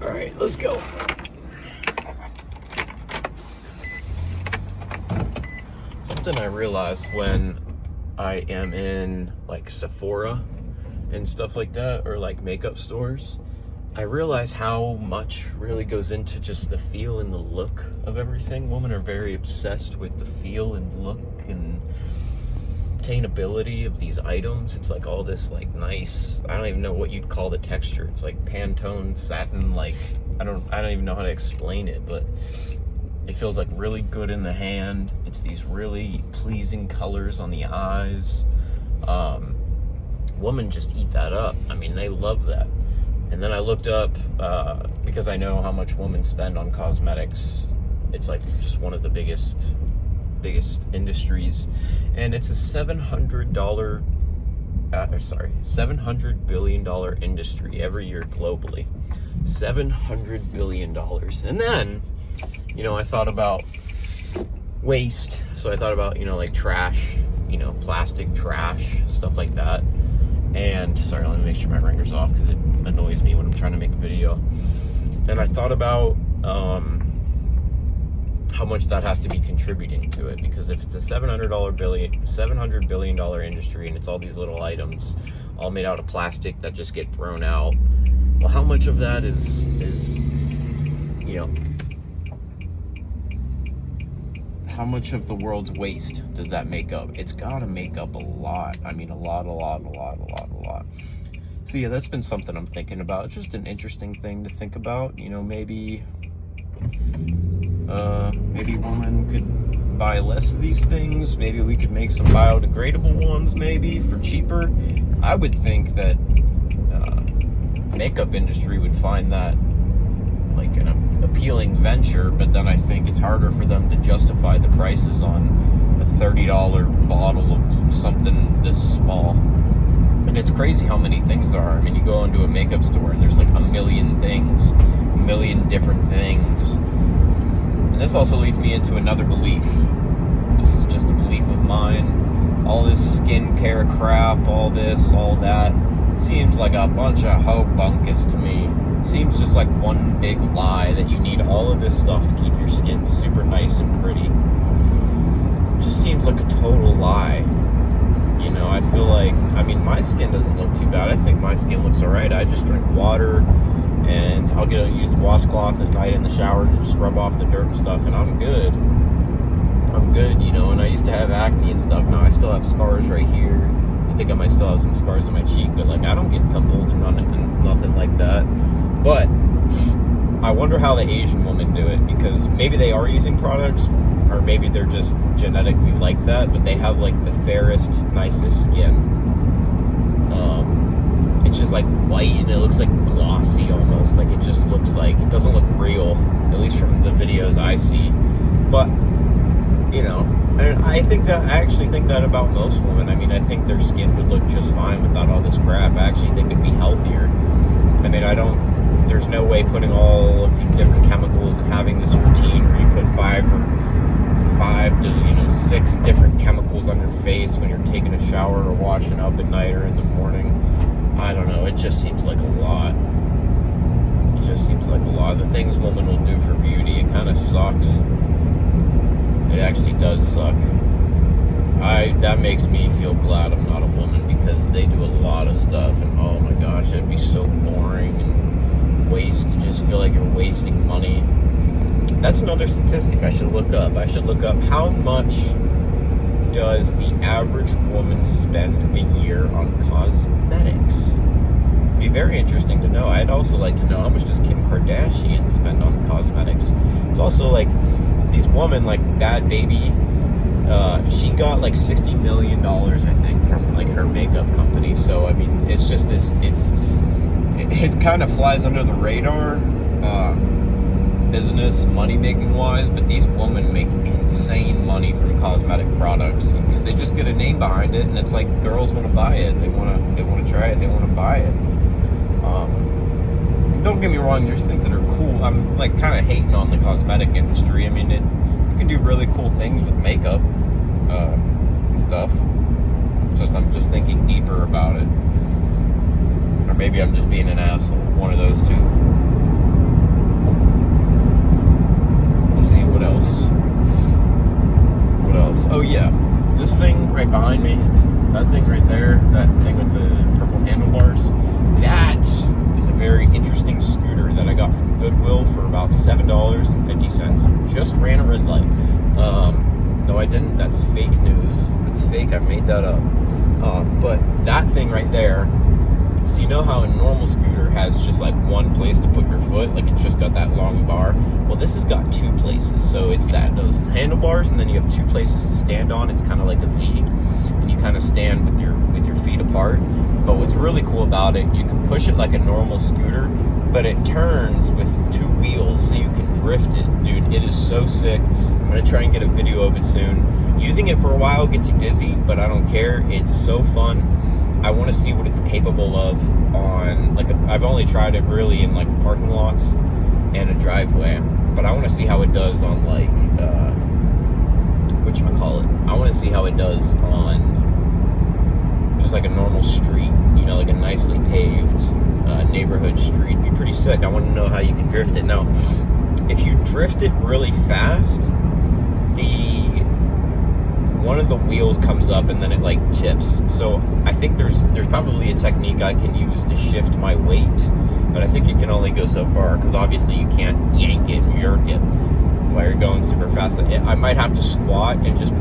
All right, let's go. Something I realized when I am in like Sephora and stuff like that, or like makeup stores, I realize how much really goes into just the feel and the look of everything. Women are very obsessed with the feel and look and obtainability of these items. It's like all this like nice, I don't even know what you'd call the texture. It's like Pantone satin, like I don't even know how to explain it, but it feels like really good in the hand. It's these really pleasing colors on the eyes. Women just eat that up. I mean, they love that. And then I looked up, because I know how much women spend on cosmetics. It's like just one of the biggest industries. And it's a $700 billion industry every year globally. $700 billion. And then, you know, I thought about waste. So I thought about, you know, like trash, you know, plastic trash, stuff like that. And sorry, let me make sure my ringer's off because it annoys me when I'm trying to make a video. And I thought about how much that has to be contributing to it, because if it's a $700 billion industry and it's all these little items all made out of plastic that just get thrown out, well, how much of that is you know, how much of the world's waste does that make up? It's gotta make up a lot. I mean, a lot. So yeah, that's been something I'm thinking about. It's just an interesting thing to think about. You know, maybe women could buy less of these things. Maybe we could make some biodegradable ones, maybe for cheaper. I would think that makeup industry would find that like an appealing venture, but then I think it's harder for them to justify the prices on a $30 bottle of something this small. And it's crazy how many things there are. I mean, you go into a makeup store and there's like a million things, a million different things. And this also leads me into another belief. This is just a belief of mine. All this skincare crap, all this, all that, seems like a bunch of hobunkus to me. It seems just like one big lie that you need all of this stuff to keep your skin super nice and pretty. It just seems like a total lie. You know, I feel like, I mean, my skin doesn't look too bad. I think my skin looks alright. I just drink water, and I'll use a washcloth at night in the shower to just rub off the dirt and stuff, and I'm good. I'm good, you know, and I used to have acne and stuff. Now I still have scars right here. I think I might still have some scars on my cheek, but like I don't get pimples or nothing like that. But I wonder how the Asian women do it, because maybe they are using products, or maybe they're just genetically like that, but they have like the fairest, nicest skin. It's just like white, and it looks like glossy almost. Like it just looks like, it doesn't look real, at least from the videos I see. But, you know, and I actually think that about most women. I mean, I think their skin would look just fine without all this crap. I actually think it'd be healthier. I mean, there's no way putting all of these different chemicals and having this routine where you put five to 6 different chemicals on your face when you're taking a shower or washing up at night or in the morning. I don't know, it just seems like a lot. It just seems like a lot. The things women will do for beauty, it kind of sucks. It actually does suck. That makes me feel glad I'm not a woman, because they do a lot of stuff, and oh my gosh, it'd be so boring and waste. You just feel like you're wasting money. That's another statistic I should look up. I should look up how much does the average woman spend a year on cosmetics. It'd be very interesting to know. I'd also like to know how much does Kim Kardashian spend on cosmetics. It's also like these women, like Bad Baby, she got like $60 million, I think, from like her makeup company. So I mean, it's just this. It kind of flies under the radar, business, money making wise. But these women make insane money from cosmetic products because they just get a name behind it, and it's like girls want to buy it. They want to try it. They want to buy it. Don't get me wrong. There's things that are cool. I'm like kind of hating on the cosmetic industry. I mean, you can do really cool things with makeup and stuff. I'm just thinking deeper about it. Or maybe I'm just being an asshole. One of those two. Oh yeah, this thing right behind me, that thing right there, that thing with the purple handlebars, that is a very interesting scooter that I got from Goodwill for about $7.50. Just ran a red light. No, I didn't. That's fake news. It's fake. I made that up. But that thing right there, so you know how a normal scooter has just like one place to put your foot, like it's just got that long bar? Well, this has got two places. So it's those handlebars, and then you have two places to stand on. It's kind of like a V, and you kind of stand with your feet apart. But what's really cool about it, you can push it like a normal scooter, but it turns with two wheels, so you can drift it. Dude, it is so sick. I'm gonna try and get a video of it soon. Using it for a while gets you dizzy, but I don't care. It's so fun. I want to see what it's capable of on, like, I've only tried it really in like parking lots and a driveway, but I want to see how it does on like whatchamacallit, I want to see how it does on just like a normal street, you know, like a nicely paved neighborhood street. It'd be pretty sick. I want to know how you can drift it. Now, if you drift it really fast, one of the wheels comes up and then it like tips. So I think there's probably a technique I can use to shift my weight, but I think you can only go so far, because obviously you can't yank it and jerk it while you're going super fast. I might have to squat and just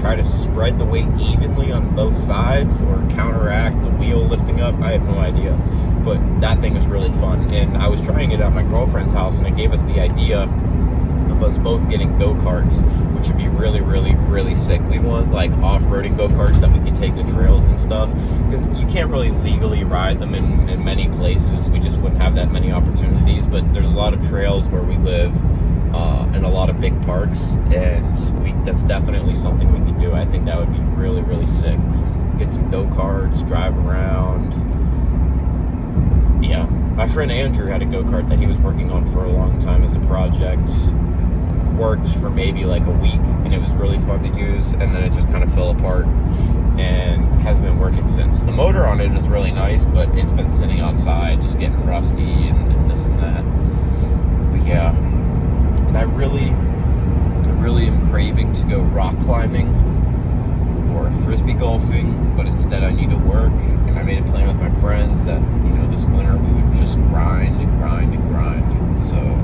try to spread the weight evenly on both sides, or counteract the wheel lifting up. I have no idea, but that thing was really fun. And I was trying it at my girlfriend's house, and it gave us the idea of us both getting go-karts, which would be really, really, really sick. We want like off-roading go-karts that we can take to trails and stuff, because you can't really legally ride them in many places. We just wouldn't have that many opportunities, but there's a lot of trails where we live, and a lot of big parks, and that's definitely something we could do. I think that would be really, really sick. Get some go-karts, drive around. Yeah, my friend Andrew had a go-kart that he was working on for a long time as a project. Worked for maybe like a week, and it was really fun to use, and then it just kind of fell apart and hasn't been working since. The motor on it is really nice, but it's been sitting outside just getting rusty and this and that. But yeah, and I really am craving to go rock climbing or frisbee golfing, but instead I need to work. And I made a plan with my friends that, you know, this winter we would just grind and grind and grind. So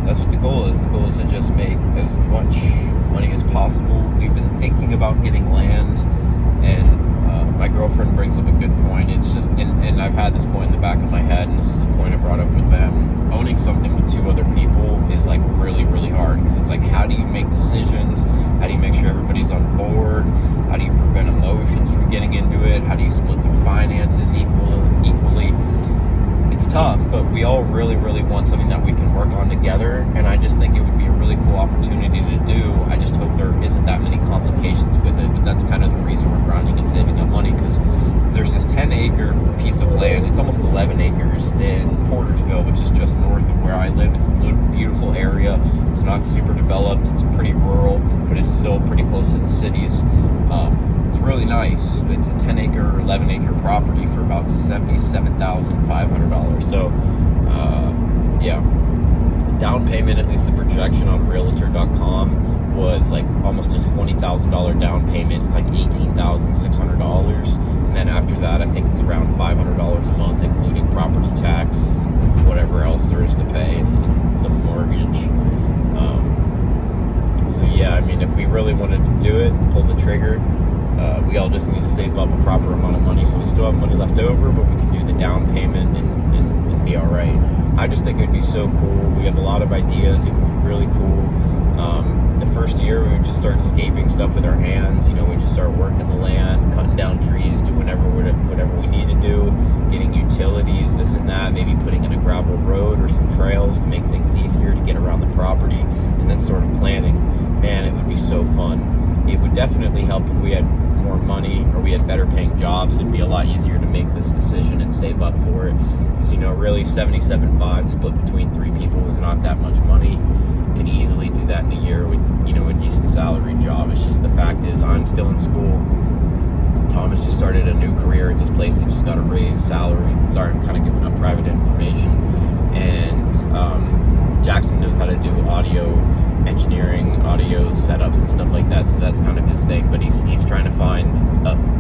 that's what the goal is. The goal is to just make as much money as possible. We've been thinking about getting land, and my girlfriend brings up a good point. It's just, and I've had this point in the back of my head, and this is the point I brought up with them. Owning something with two other people is like really, really hard, because it's like, how do you make decisions? How do you make sure everybody's on board? How do you prevent emotions from getting into it? How do you split the finances equally? It's tough, but we all really, really want something that we can work on together, and I just think it would be a really cool opportunity to do. I just hope there isn't that many complications with it, but that's kind of the reason we're grinding and saving up money, because there's this 10-acre piece of land. It's almost 11 acres in Portersville, which is just north of where I live. It's a beautiful area. It's not super developed. It's pretty rural, but it's still pretty close to the cities. It's really nice. It's a 10-acre, 11-acre property for about $77,500. So, yeah. Down payment, at least the projection on Realtor.com, was like almost a $20,000 down payment. It's like $18,600. And then after that, I think it's around $500 a month, including property tax, whatever else there is to pay, and the mortgage. So yeah, I mean, if we really wanted to do it, pull the trigger, we all just need to save up a proper amount of money, so we still have money left over, but we can do the down payment and be all right. I just think it would be so cool. We have a lot of ideas. It would be really cool. The first year, we would just start scaping stuff with our hands. You know, we just start working the land, cutting down trees, doing whatever we need to do, getting utilities, this and that, maybe putting in a gravel road or some trails to make things easier to get around the property, and then sort of planning. Man, it would be so fun. It would definitely help if we had more money, or we had better paying jobs. It'd be a lot easier to make this decision and save up for it, because, you know, really $77,500 split between three people is not that much money. Could easily do that in a year with, you know, a decent salary job. It's just, the fact is, I'm still in school. Thomas just started a new career at this place. He just got a raised salary. Sorry, I'm kind of giving up private information. And Jackson knows how to do audio engineering, audio setups and stuff like that, so that's kind of his thing. But he's trying to find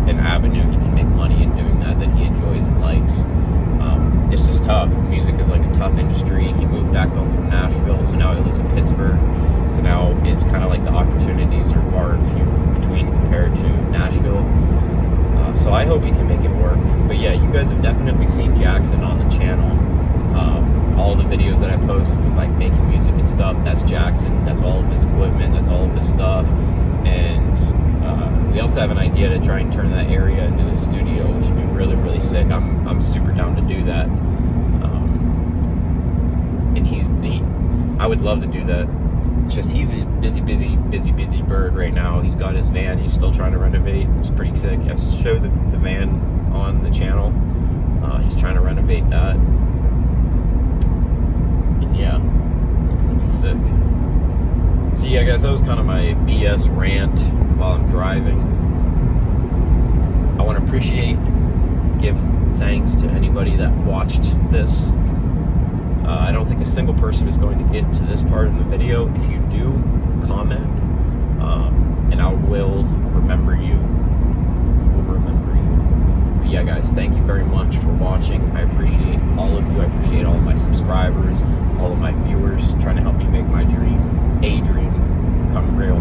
an avenue he can make money in doing that he enjoys and likes. It's just tough. Music is like a tough industry. He moved back home from Nashville, so now he lives in Pittsburgh. So now it's kind of like the opportunities are far and few between compared to Nashville. So I hope he can make it work. But yeah, you guys have definitely seen Jackson on the channel. All the videos that I post with like making music and stuff, that's Jackson. That's all of his equipment. That's all of his stuff. And we also have an idea to try and turn that area into a studio, which would be really, really sick. I'm super down to do that. And I would love to do that. It's just he's a busy bird right now. He's got his van. He's still trying to renovate. It's pretty sick. I've showed the van on the channel. He's trying to renovate that. And yeah, it's gonna be sick. So yeah, guys, that was kind of my BS rant while I'm driving. I want to give thanks to anybody that watched this. I don't think a single person is going to get to this part in the video. If you do, comment, and I will remember you. But yeah, guys, thank you very much for watching. I appreciate all of you. I appreciate all of my subscribers, all of my viewers, trying to help me make my dream, a dream, come real.